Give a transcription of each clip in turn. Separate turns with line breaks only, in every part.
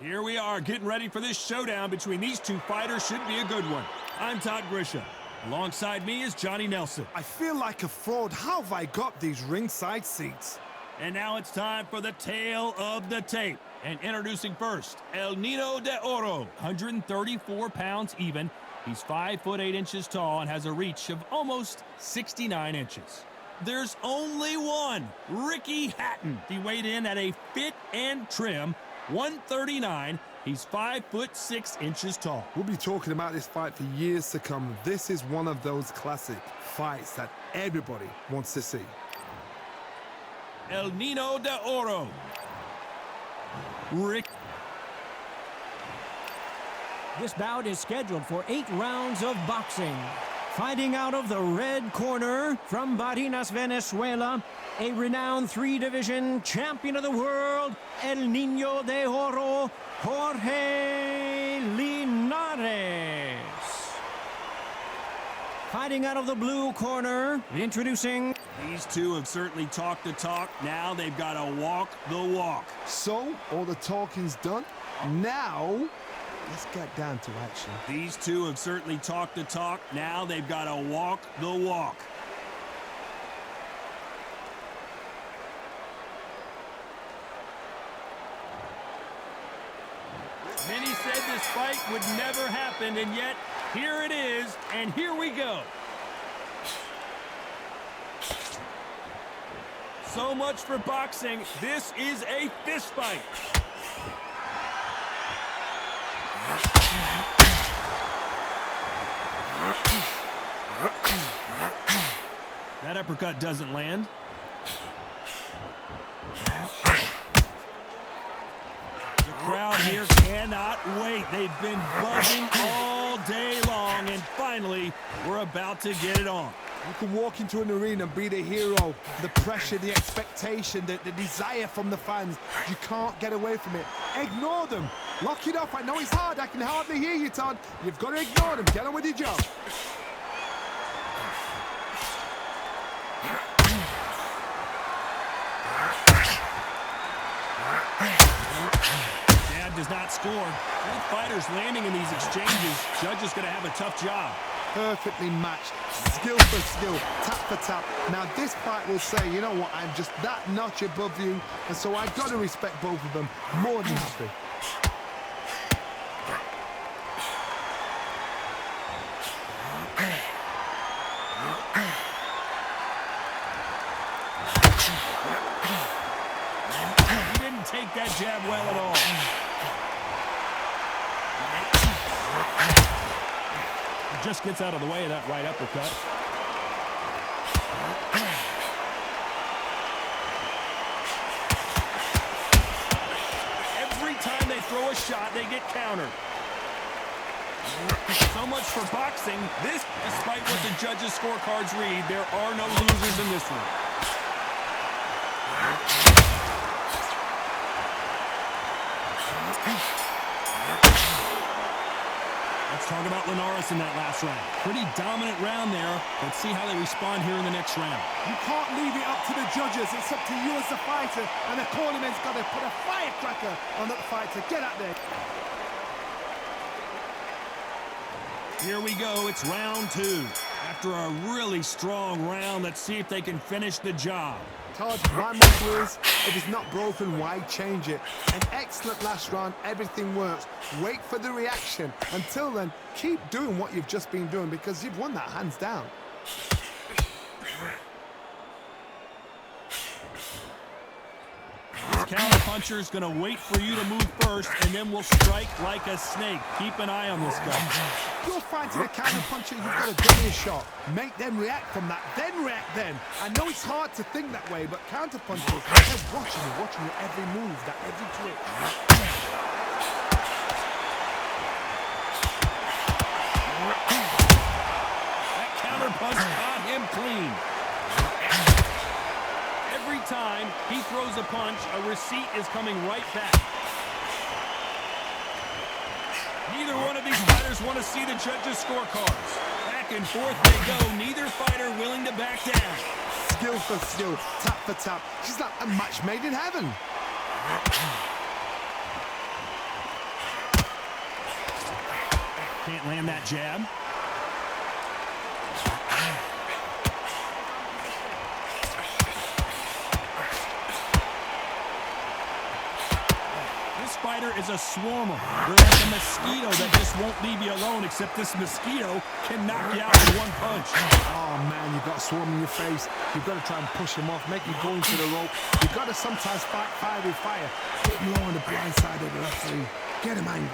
Here we are getting ready for this showdown between these two fighters. Should be a good one. I'm Todd Grisham. Alongside me is Johnny Nelson.
I feel like a fraud. How have I got these ringside seats?
And now it's time for the tale of the tape. And introducing first, El Nino de Oro, 134 pounds even. He's 5 foot 8 inches tall and has a reach of almost 69 inches. There's only one, Ricky Hatton. He weighed in at a fit and trim 139. He's 5 foot 6 inches tall.
We'll be talking about this fight for years to come. This is one of those classic fights that everybody wants to see.
El Nino de Oro. Rick.
This bout is scheduled for 8 rounds of boxing. Fighting out of the red corner from Barinas, Venezuela, a renowned 3-division champion of the world, El Nino de Oro, Jorge Linares. Fighting out of the blue corner, introducing...
These two have certainly talked the talk. Now they've got to walk the walk.
So, all the talking's done. Now, let's get down to action.
These two have certainly talked the talk. Now they've got to walk the walk. Many said this fight would never happen, and yet here it is, and here we go. So much for boxing. This is a fist fight. That uppercut doesn't land. The crowd here cannot wait. They've been buzzing all day long, and finally, we're about to get it on.
You can walk into an arena and be the hero. The pressure, the expectation, the desire from the fans. You can't get away from it. Ignore them. Lock it off. I know it's hard. I can hardly hear you, Todd. You've got to ignore them. Get on with your job.
Dad does not score. Both fighters landing in these exchanges. Judge is going to have a tough job.
Perfectly matched, skill for skill, tap for tap. Now this fight will say, you know what, I'm just that notch above you, and so I've got to respect both of them more than happy.
He didn't take that jab well at all. Just gets out of the way of that right uppercut. Every time they throw a shot, they get countered. So much for boxing. This, despite what the judges' scorecards read, there are no losers in this one. Let's talk about Linares in that last round. Pretty dominant round there. Let's see how they respond here in the next round.
You can't leave it up to the judges. It's up to you as the fighter, and the cornerman's got to put a firecracker on that fighter. Get out there.
Here we go. It's round 2. After a really strong round, let's see if they can finish the job.
Todd, my motto is, if it's not broken, why change it? An excellent last round, everything works. Wait for the reaction. Until then, keep doing what you've just been doing because you've won that hands down.
This counter-puncher is going to wait for you to move first, and then will strike like a snake. Keep an eye on this guy.
You're fighting a counter-puncher, you've got to dummy a shot. Make them react from that, then react then. I know it's hard to think that way, but counter-punchers, they're watching you every move, that every twitch.
That counter-punch caught him clean. Every time he throws a punch, a receipt is coming right back. Neither one of these fighters want to see the judges' scorecards. Back and forth they go, neither fighter willing to back down.
Skill for skill, tap for tap. She's like a match made in heaven.
Can't land that jab. This fighter is a swarmer. They're like a mosquito that just won't leave you alone, except this mosquito can knock you out with one punch.
Oh man, you've got a swarm in your face. You've got to try and push him off, make him go into the rope. You've got to sometimes fight fire with fire. Hit him low on the blind side of the referee. Get him angry.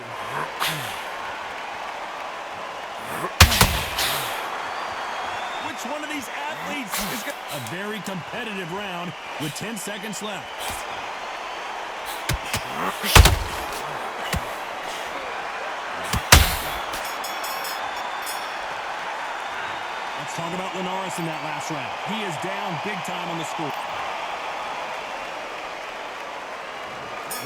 Which one of these athletes is going to... A very competitive round with 10 seconds left. Let's talk about Linares in that last round. He is down big time on the score.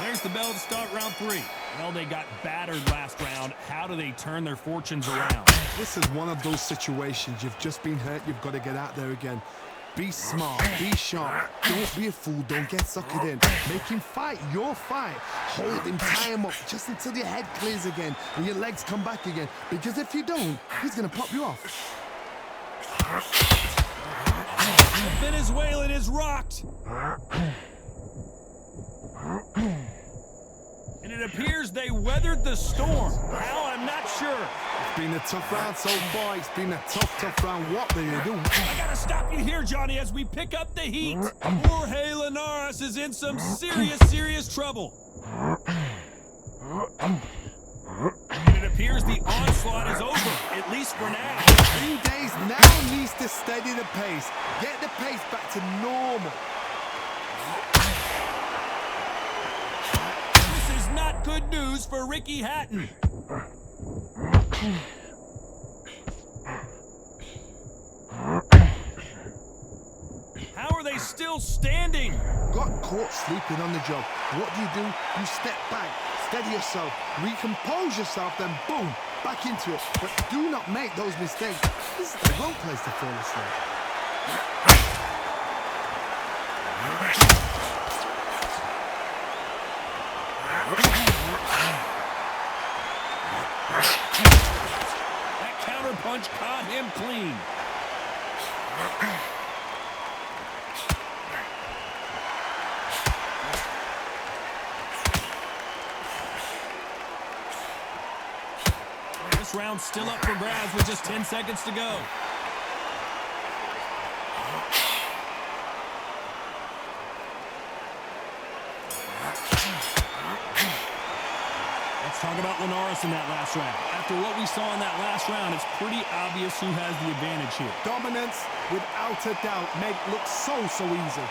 There's the bell to start round 3. Well, they got battered last round. How do they turn their fortunes around?
This is one of those situations. You've just been hurt. You've got to get out there again. Be smart. Be sharp. Don't be a fool. Don't get suckered in. Make him fight your fight. Hold him, tie him up just until your head clears again and your legs come back again. Because if you don't, he's going to pop you off.
The Venezuelan is rocked. And it appears they weathered the storm. How? I'm not sure.
It's been a tough round so far. It's been a tough round. What do you do?
I gotta stop you here, Johnny, as we pick up the heat. Jorge Linares is in some serious trouble. And it appears the onslaught is over, at least for now.
3 days now needs to steady the pace. Get the pace back to normal.
This is not good news for Ricky Hatton. How are they still standing?
Got caught sleeping on the job. What do? You step back, steady yourself, recompose yourself, then boom, back into it. But do not make those mistakes. This is the wrong place to fall asleep.
That counter punch caught him clean. This round's still up for grabs with just 10 seconds to go. Let's talk about Linares in that last round. After what we saw in that last round, it's pretty obvious who has the advantage here.
Dominance, without a doubt, made it look so easy.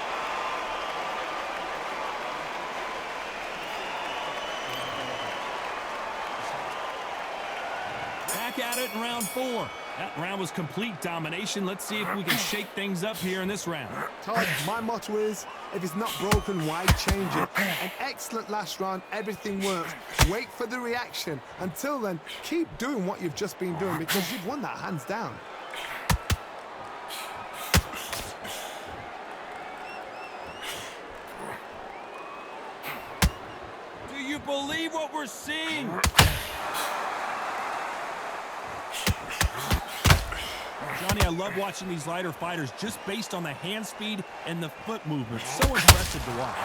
Back at it in round 4. That round was complete domination. Let's see if we can shake things up here in this round.
Todd, my motto is, if it's not broken, why change it? An excellent last round, everything works. Wait for the reaction. Until then, keep doing what you've just been doing because you've won that hands down.
Do you believe what we're seeing? Johnny, I love watching these lighter fighters just based on the hand speed and the foot movement. So impressive to watch.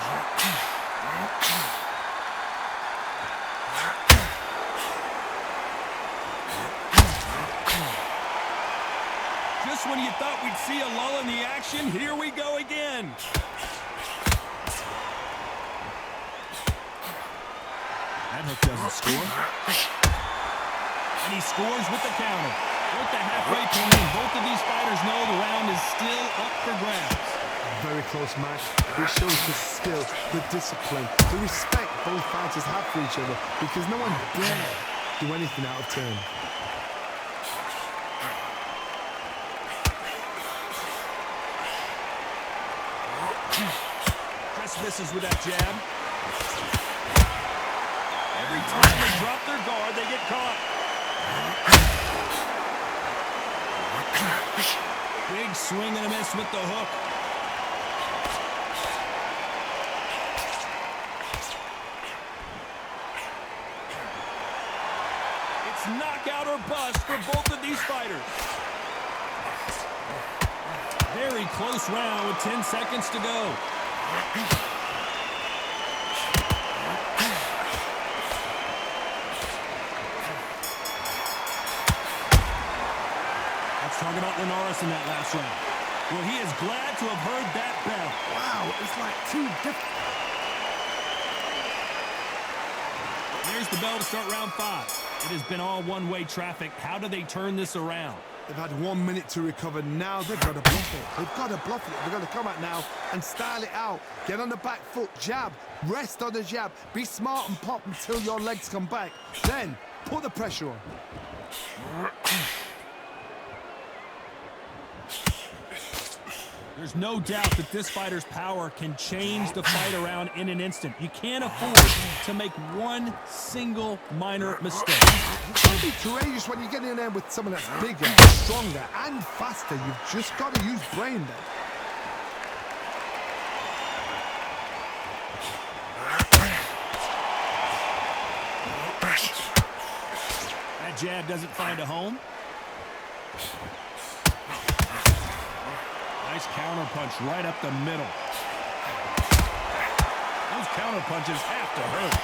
Just when you thought we'd see a lull in the action, here we go again. That hook doesn't score. And he scores with the counter. We're at the halfway point, and both of these fighters know the round is still up for grabs.
Very close match. It shows the skill, the discipline, the respect both fighters have for each other because no one dare do anything out of turn.
Just misses with that jab. Every time they drop their guard, they get caught. Big swing and a miss with the hook. It's It's knockout or bust for both of these fighters. Very close round with 10 seconds to go. Let's talk about Linares in that last round. Well, he is glad to have heard that bell.
Wow, it's like two different...
There's the bell to start round 5. It has been all one-way traffic. How do they turn this around?
They've had 1 minute to recover. Now they've got to bluff it. They've got to bluff it. They've got to come out now and style it out. Get on the back foot, jab, rest on the jab. Be smart and pop until your legs come back. Then put the pressure on.
There's no doubt that this fighter's power can change the fight around in an instant. You can't afford to make one single minor mistake.
Don't be courageous when you get in there with someone that's bigger, stronger, and faster. You've just got to use brain there.
That jab doesn't find a home. Nice counter punch right up the middle. Those counter punches have to hurt.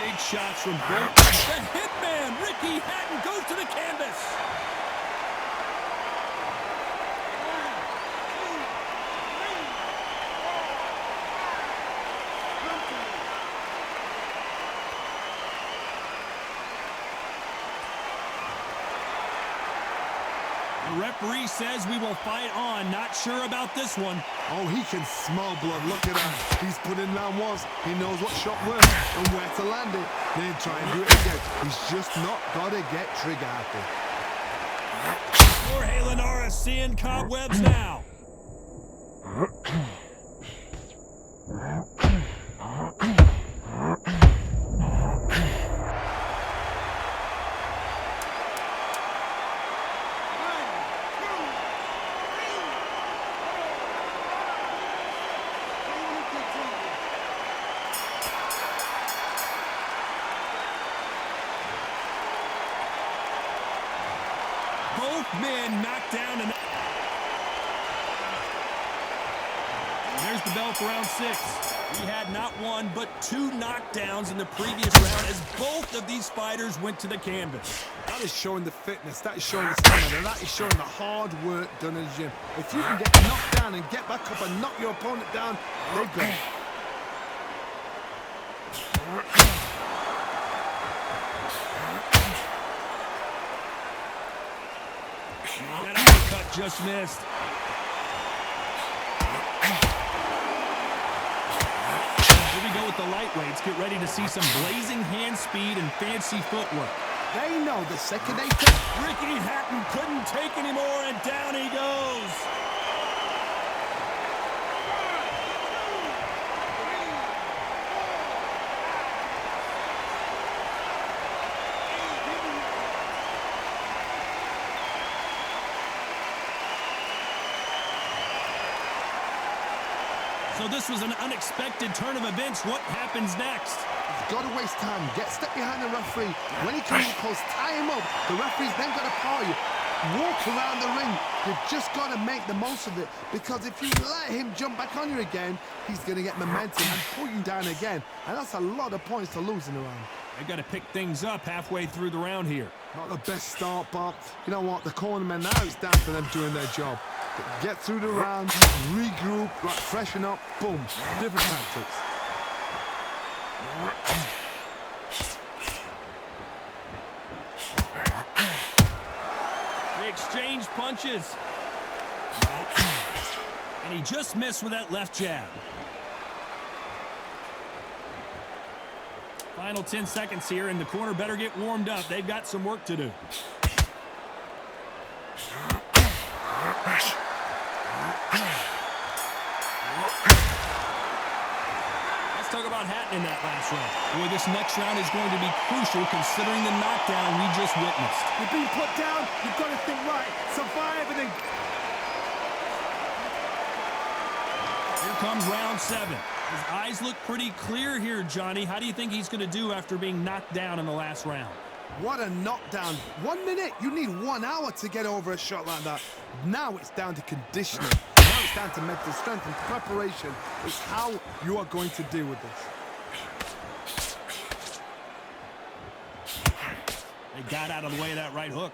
Big shots from both. The hitman, Ricky Hatton, goes to the canvas. The referee says we will fight on. Not sure about this one.
Oh, he can smell blood. Look at that. He's put in round once. He knows what shot works and where to land it. Then try and do it again. He's just not got to get trigger happy.
Jorge Linares seeing cobwebs now. Both men knocked down. And there's the bell for round 6. We had not one, but 2 knockdowns in the previous round as both of these fighters went to the canvas.
That is showing the fitness. That is showing the stamina. That is showing the hard work done in the gym. If you can get knocked down and get back up and knock your opponent down, they've got it.
That uppercut just missed. Here we go with the lightweights. Get ready to see some blazing hand speed and fancy footwork.
They know the second they touch.
Ricky Hatton couldn't take anymore, and down he goes. So this was an unexpected turn of events. What happens next?
You've got to waste time. Get step behind the referee. When he comes close, tie him up. The referee's then got to power you. Walk around the ring. You've just got to make the most of it. Because if you let him jump back on you again, he's going to get momentum and pull you down again. And that's a lot of points to lose in the round.
They've got to pick things up halfway through the round here.
Not the best start, but you know what? The cornermen now, it's down to them doing their job. Get through the round, regroup, like freshen up, boom. Different tactics.
They exchange punches. And he just missed with that left jab. Final 10 seconds here, and the corner better get warmed up. They've got some work to do. Let's talk about Hatton in that last round. Boy, this next round is going to be crucial considering the knockdown we just witnessed.
You're being put down, you've got to think right, survive, and then...
comes round 7. His eyes look pretty clear here, Johnny. How do you think he's going to do after being knocked down in the last round?
What a knockdown. 1 minute, you need 1 hour to get over a shot like that. Now it's down to conditioning. Now it's down to mental strength and preparation. It's how you are going to deal with this.
They got out of the way of that right hook.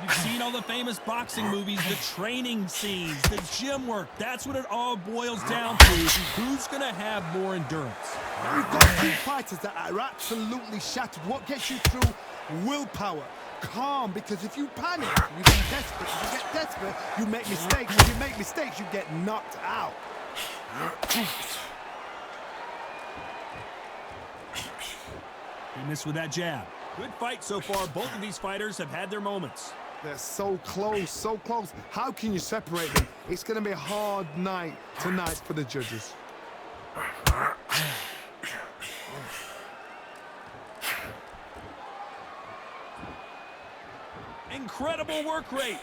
You've seen all the famous boxing movies, the training scenes, the gym work. That's what it all boils down to. Who's going to have more endurance?
We've got 2 fighters that are absolutely shattered. What gets you through? Willpower. Calm, because if you panic, you get desperate. If you get desperate, you make mistakes. If you make mistakes, you get knocked out.
He missed with that jab. Good fight so far. Both of these fighters have had their moments.
They're so close, so close. How can you separate them? It's going to be a hard night tonight for the judges.
Incredible work rate.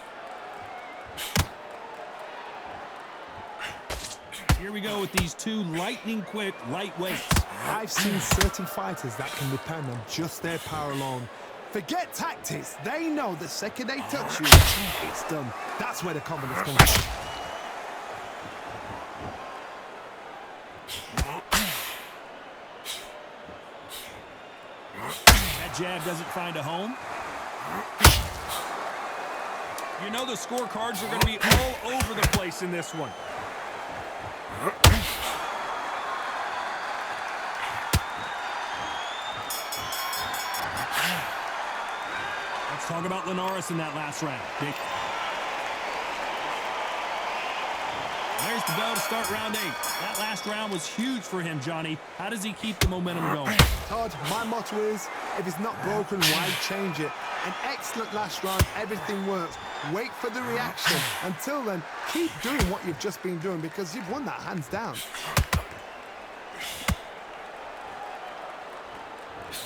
Here we go with these 2 lightning-quick lightweights.
I've seen certain fighters that can depend on just their power alone. Forget tactics. They know the second they touch you, it's done. That's where the confidence comes from.
That jab doesn't find a home. You know the scorecards are going to be all over the place in this one. Let's talk about Linares in that last round. There's the bell to start round 8. That last round was huge for him, Johnny. How does he keep the momentum going?
Todd, my motto is, if it's not broken, why change it? An excellent last round, everything works. Wait for the reaction. Until then, keep doing what you've just been doing because you've won that hands down.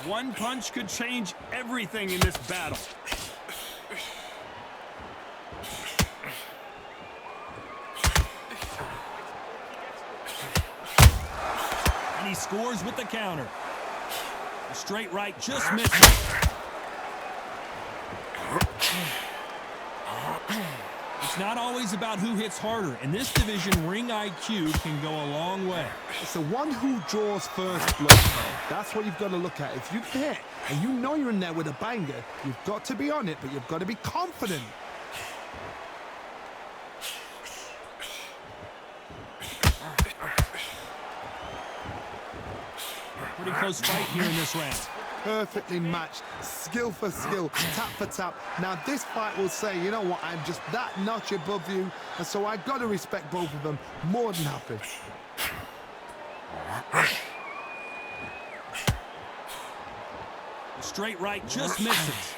One punch could change everything in this battle. And he scores with the counter. The straight right just misses. It's not always about who hits harder. In this division, ring IQ can go a long way.
It's the one who draws first blood. That's what you've got to look at. If you hit and you know you're in there with a banger, you've got to be on it, but you've got to be confident.
Pretty close fight here in this round.
Perfectly matched, skill for skill, tap for tap. Now this fight will say, you know what, I'm just that notch above you, and so I've got to respect both of them. More than happy.
The straight right just misses.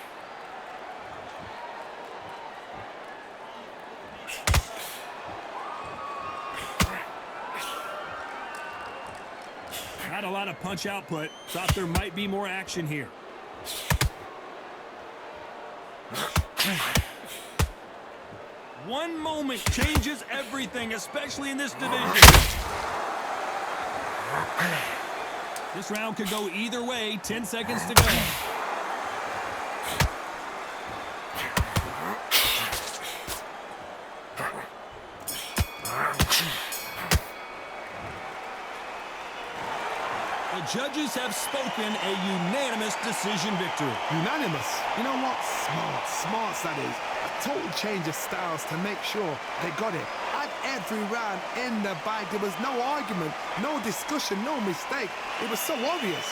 Not a lot of punch output. Thought there might be more action here. One moment changes everything, especially in this division. This round could go either way. 10 seconds to go. The judges have spoken, a unanimous decision victory.
Unanimous. You know what? Smarts that is. A total change of styles to make sure they got it. At every round in the bag, there was no argument, no discussion, no mistake. It was so obvious.